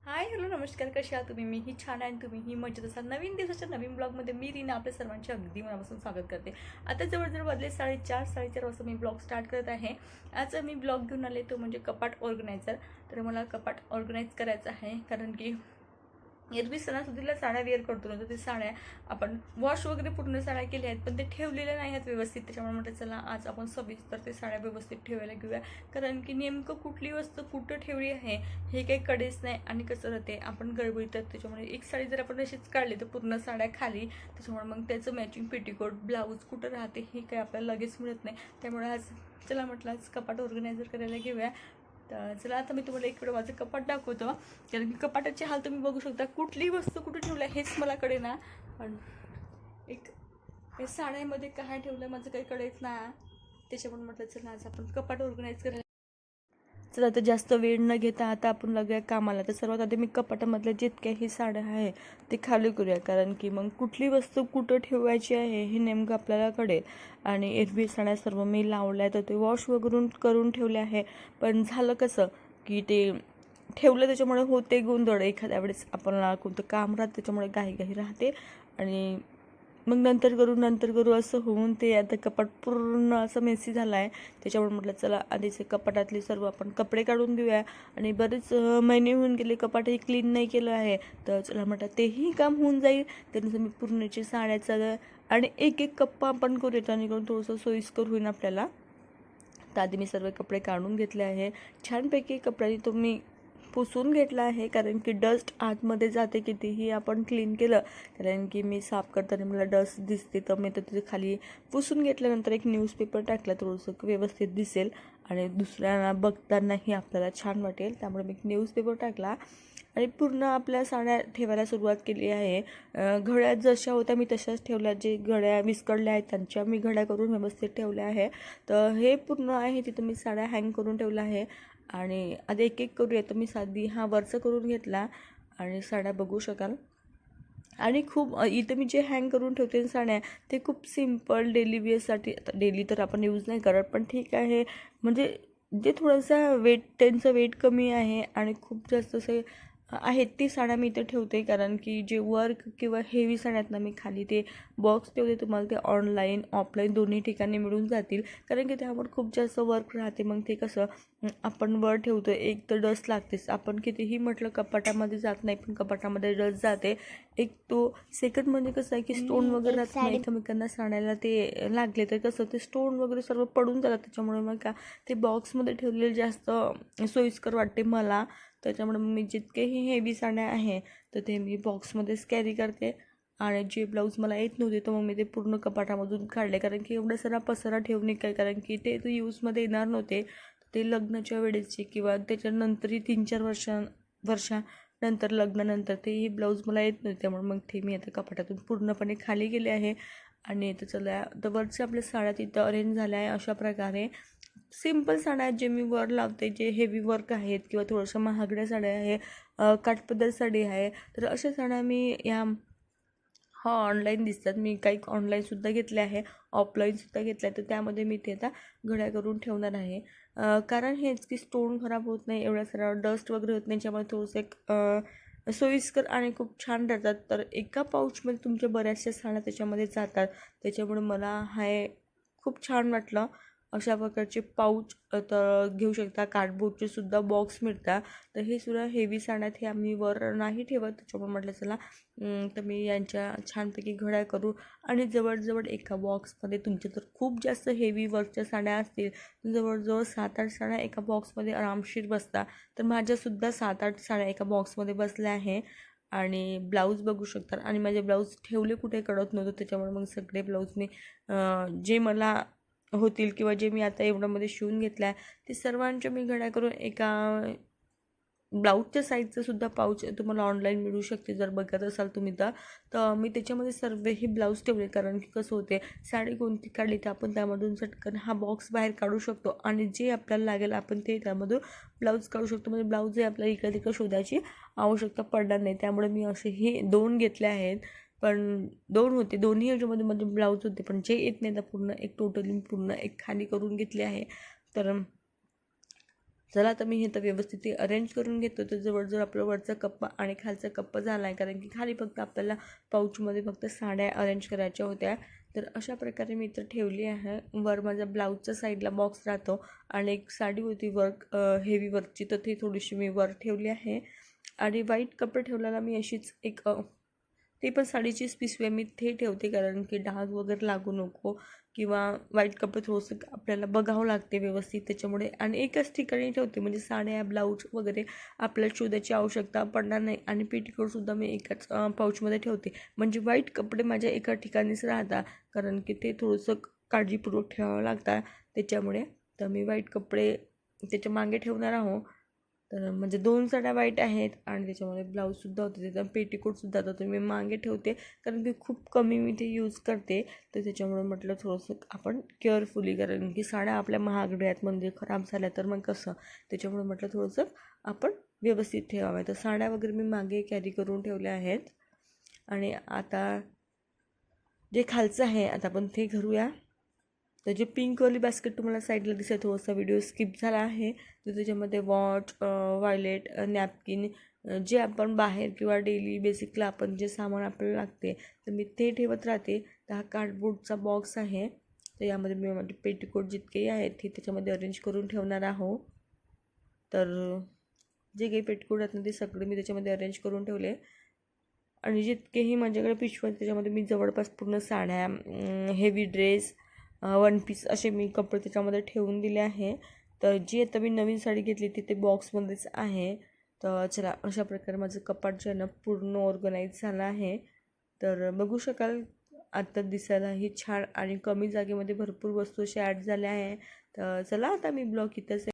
Hi hello नमस्कार, कसे आहात तुम्ही? मीही छान आहे आणि तुम्हीही मजेत असाल. नवीन दिवसाच्या नवीन ब्लॉगमध्ये मी रीना आपल्या सर्वांचे अगदी मनापासून स्वागत करते. आता जवळजवळ वाजले 4:30 वाजता मी ब्लॉग स्टार्ट करत आहे. आज मी ब्लॉग घेऊन आले तो म्हणजे कपाट ऑर्गनायझर. तर मला कपाट ऑर्गनाईज करायचं आहे कारण की एरवी सणासुदीला साड्या वेअर करतो ना, तर ते साड्या आपण वॉश वगैरे पूर्ण साड्या केल्या आहेत, पण ते ठेवलेल्या नाही आहेत व्यवस्थित. त्याच्यामुळे म्हटलं चला आज आपण सविस्तर ते साड्या व्यवस्थित ठेवायला घेऊया. कारण की नेमकं कुठली वस्तू कुठं ठेवली आहे हे काही कडेच नाही. आणि कसं राहते आपण गडबडीत, त्याच्यामुळे एक साडी जर आपण अशीच काढली तर पूर्ण साड्या खाली, त्याच्यामुळे मग त्याचं मॅचिंग पेटीकोट ब्लाऊज कुठं राहते हे काही आपल्याला लगेच मिळत नाही. त्यामुळे आज चला म्हटलं आज कपाट ऑर्गनायझर करायला घेऊया. तर चला आता मी तुम्हाला इकडं माझं कपाट दाखवतो. कारण की कपाटाचे हाल तुम्ही बघू शकता, कुठली वस्तू कुठे ठेवल्या हेच मला कळे ना. पण एक हे साड्यामध्ये काय ठेवलं माझं काही कळेच ना. त्याच्यामुळे म्हटलं चला आज आपण कपाट ऑर्गनाईज करायला. चला आता जास्त वेळ न घेता आता आपण लागूया कामाला. तर सर्वात आधी मी कपाटामधल्या जितक्याही साड्या आहे ते खाली करूया, कारण की मग कुठली वस्तू कुठं ठेवायची आहे हे नेमकं आपल्याला कळेल. आणि एरवी साड्या सर्व मी लावल्या तर ते वॉश वगैरे करून ठेवले आहे. पण झालं कसं की ते ठेवलं त्याच्यामुळे होते गोंधळ. एखाद्या वेळेस आपल्याला कोणतं काम राहतं त्याच्यामुळे घाई राहते आणि मग नंतर करू असं होऊन ते आता कपाट पूर्ण असं मेसी झालं आहे. त्याच्यामुळे म्हटलं चला आधीचे कपाटातले सर्व आपण कपडे काढून घेऊया. आणि बरेच महिने होऊन गेले कपाटही क्लीन नाही केलं आहे, तर चला म्हटलं तेही काम होऊन जाईल. त्यानुसार मी पूर्णची साड्याचा आणि एक एक कप्पा आपण करूया, जेणेकरून थोडंसं सोयीस्कर होईल आपल्याला. तर आधी मी सर्व कपडे काढून घेतले आहे. छानपैकी कपड्याने तुम्ही पुसून घेतला आहे, कारण की डस्ट आतमध्ये जाते कितीही आपण क्लीन केलं. कारण की मी साफ करताना मला डस्ट दिसते, तर मी तर तिथे खाली पुसून घेतल्यानंतर एक न्यूजपेपर टाकला थोडंसं व्यवस्थित दिसेल आणि दुसऱ्यांना बघतानाही आपल्याला छान वाटेल. त्यामुळे मी एक न्यूजपेपर टाकला आणि पूर्ण आपल्या साड्या ठेवायला सुरुवात केली आहे. घड्या जशा होत्या मी तशाच ठेवल्या. जे घड्या विस्कळल्या आहेत त्यांच्या मी घड्या करून व्यवस्थित ठेवल्या आहे. तर हे पूर्ण आहे तिथं मी साड्या हँग करून ठेवल्या आहे. आणि आधी एक एक करूया. तर मी साधी वरचं करून घेतला आणि साड्या बघू शकाल. आणि खूप इथं मी जे हँग करून ठेवते साड्या ते खूप सिम्पल डेली वेअरसाठी. डेली तर आपण यूज नाही करत, पण ठीक आहे. म्हणजे जे थोडंसं वेट त्यांचं वेट कमी आहे आणि खूप जास्त असे आहेत ती साड्या मी इथे ठेवते. कारण की जे वर्क किंवा हेवी साड्या आहेत ना, मी खाली ते बॉक्स ठेवते. तुम्हाला ते ऑनलाईन ऑफलाईन दोन्ही ठिकाणी मिळून जातील. कारण की त्यावर खूप जास्त वर्क राहते. मग ते कसं आपण वर ठेवतो, एक तर डस्ट लागतेच. आपण कितीही म्हटलं कपाटामध्ये जात नाही, पण कपाटामध्ये डस्ट जाते. एक तो सेकंड म्हणजे कसं आहे की स्टोन वगैरे राहत नाही एकमेकांना साड्याला ते लागले तर कसं ते स्टोन वगैरे सर्व पडून जातात. त्याच्यामुळे मग का ते बॉक्समध्ये ठेवलेले जास्त सोयीस्कर वाटते मला. त्याच्यामुळे मग मी जितकेही हेवी साड्या आहे तर ते मी बॉक्समध्येच कॅरी करते. आणि जे ब्लाऊज मला येत नव्हते तर मग मी ते पूर्ण कपाटामधून काढले, कारण की एवढा सारा पसारा ठेवणे काय, कारण की ते यूजमध्ये येणार नव्हते. ते लग्नाच्या वेळेसचे किंवा त्याच्यानंतरही 3-4 वर्षानंतर लग्नानंतर तेही ब्लाऊज मला येत नव्हते. त्यामुळे मग ते मी आता कपाटातून पूर्णपणे खाली गेले आहे. आणि तर चला तर वरच्या आपल्या साड्या तिथं अरेंज झाल्या आहे. अशा प्रकारे सिम्पल साड्या आहेत जे मी वर लावते, जे हेवी वर्क आहेत किंवा थोड्याशा महागड्या साड्या आहे, काठपदर साडी आहे. तर अशा साड्या मी या ऑनलाईन दिसतात. मी काही ऑनलाईनसुद्धा घेतल्या आहे, ऑफलाईनसुद्धा घेतल्या. तर त्यामध्ये मी ते आता घड्या करून ठेवणार आहे. कारण हेच की स्टोन खराब होत नाही, एवढ्या साऱ्या डस्ट वगैरे होत नाही. त्याच्यामुळे थोडंसं एक सोयीस्कर आणि खूप छान राहतात. तर एका पाऊचमध्ये तुमच्या बऱ्याचशा साड्या त्याच्यामध्ये जातात. त्याच्यामुळे मला हे खूप छान वाटलं. अशा प्रकारचे पाऊच तर घेऊ शकता. कार्डबोर्डचे सुद्धा बॉक्स मिळतात. तर हे सुद्धा हेवी साड्यात हे आम्ही वर नाही ठेवत. त्याच्यामुळे म्हटलं चला तर मी यांच्या छानपैकी घड्या करू. आणि जवळजवळ एका बॉक्समध्ये तुमच्या जर खूप जास्त हेवी वर्कच्या साड्या असतील, जवळजवळ 7-8 साड्या एका बॉक्समध्ये आरामशीर बसतात. तर माझ्यासुद्धा 7-8 साड्या एका बॉक्समध्ये बसल्या आहे. आणि ब्लाऊज बघू शकतात. आणि माझे ब्लाऊज ठेवले कुठे कळत नव्हतं. त्याच्यामुळे मग सगळे ब्लाऊज मी जे मला होतील किंवा जे मी आता एवढ्यामध्ये शिवून घेतल्या ते सर्वांच्या मी घड्या करून एका ब्लाऊजच्या साईजचं सुद्धा पाऊच तुम्हाला ऑनलाईन मिळू शकते जर बघत असाल तुम्ही. तर मी त्याच्यामध्ये सर्वही ब्लाऊज ठेवले. कारण की कसं होते साडी कोणती काढली तर आपण त्यामधून चटकन बॉक्स बाहेर काढू शकतो आणि जे आपल्याला लागेल आपण ते त्यामधून ब्लाऊज काढू शकतो. म्हणजे ब्लाऊजही आपल्याला इकडे तिकडे शोधायची आवश्यकता पडणार नाही. त्यामुळे मी असे हे 2 घेतले आहेत. पण 2 होते, दोन्ही ह्याच्यामध्ये म्हणजे ब्लाऊज होते, पण जे येत नाही तर पूर्ण एक टोटली पूर्ण एक खाली करून घेतली आहे. तर चला आता मी हे तर व्यवस्थित ते अरेंज करून घेतो. तर जवळजवळ आपलं वरचा कप्पा आणि खालचा कप्पा झाला आहे, कारण की खाली फक्त आपल्याला पाऊचमध्ये फक्त साड्या अरेंज करायच्या होत्या. तर अशा प्रकारे मी इथं ठेवली आहे. वर माझा ब्लाऊजच्या साईडला बॉक्स राहतो आणि एक साडी होती वर्क हेवी वर्कची, तर ती थोडीशी मी वर ठेवली आहे. आणि व्हाईट कपडे ठेवलेला मी अशीच एक ती पण साडीचीच पिशवी मी ते ठेवते, कारण की डाग वगैरे लागू नको किंवा वाईट कपडे थोडंसं आपल्याला बघावं लागते व्यवस्थित, त्याच्यामुळे आणि एकाच ठिकाणी ठेवते, म्हणजे साड्या ब्लाऊज वगैरे आपल्याला शोधायची आवश्यकता पडणार नाही. आणि पेटीकोटसुद्धा मी एकाच पाऊचमध्ये ठेवते, म्हणजे वाईट कपडे माझ्या एका ठिकाणीच राहतात, कारण की ते थोडंसं काळजीपूर्वक ठेवावं लागतात त्याच्यामुळे. तर मी वाईट कपडे त्याच्या मागे ठेवणार आहो. तर म्हणजे 2 साड्या वाईट आहेत आणि त्याच्यामध्ये ब्लाऊजसुद्धा होते, त्याचा पेटीकोटसुद्धा होता, तर मी मागे ठेवते, कारण की खूप कमी मी ते यूज करते. तर त्याच्यामुळे म्हटलं थोडंसं आपण केअरफुली, कारण की साड्या आपल्या महागड्या आहेत, म्हणजे खराब झाल्या तर मग कसं, त्याच्यामुळे म्हटलं थोडंसं आपण व्यवस्थित ठेवाव्या. तर साड्या वगैरे मी मागे कॅरी करून ठेवल्या आहेत. आणि आता जे खालचं आहे आता आपण ते करूया. तर जे पिंकवाली बास्केट तुम्हाला साईडला दिसत, थोडासा व्हिडिओ स्किप झाला आहे, तर त्याच्यामध्ये वॉच, वॉयलेट, नॅपकिन, जे आपण बाहेर किंवा डेली बेसिकला आपण जे सामान आपल्याला लागते तर मी ते ठेवत राहते. तर हा कार्डबोर्डचा बॉक्स आहे, तर यामध्ये मी माझे पेटीकोट जितकेही आहेत ते त्याच्यामध्ये अरेंज करून ठेवणार आहो. तर जे काही पेटीकोट आहेत ना ते सगळे मी त्याच्यामध्ये अरेंज करून ठेवले. आणि जितकेही माझ्याकडे पिशव्या त्याच्यामध्ये मी जवळपास पूर्ण साड्या, हेवी ड्रेस, वन पीस असे मी कपडे त्याच्यामध्ये ठेवून दिले आहे. तर जी आता मी नवीन साडी घेतली ती ते बॉक्समध्येच आहे. तर चला, अशा प्रकारे माझं कपाट जे आहे ना पूर्ण ऑर्गनाईज झालं आहे. तर बघू शकाल आता दिसायलाही छान आणि कमी जागेमध्ये भरपूर वस्तू अशा ॲड झाल्या आहे. तर चला आता मी ब्लॉग इथंच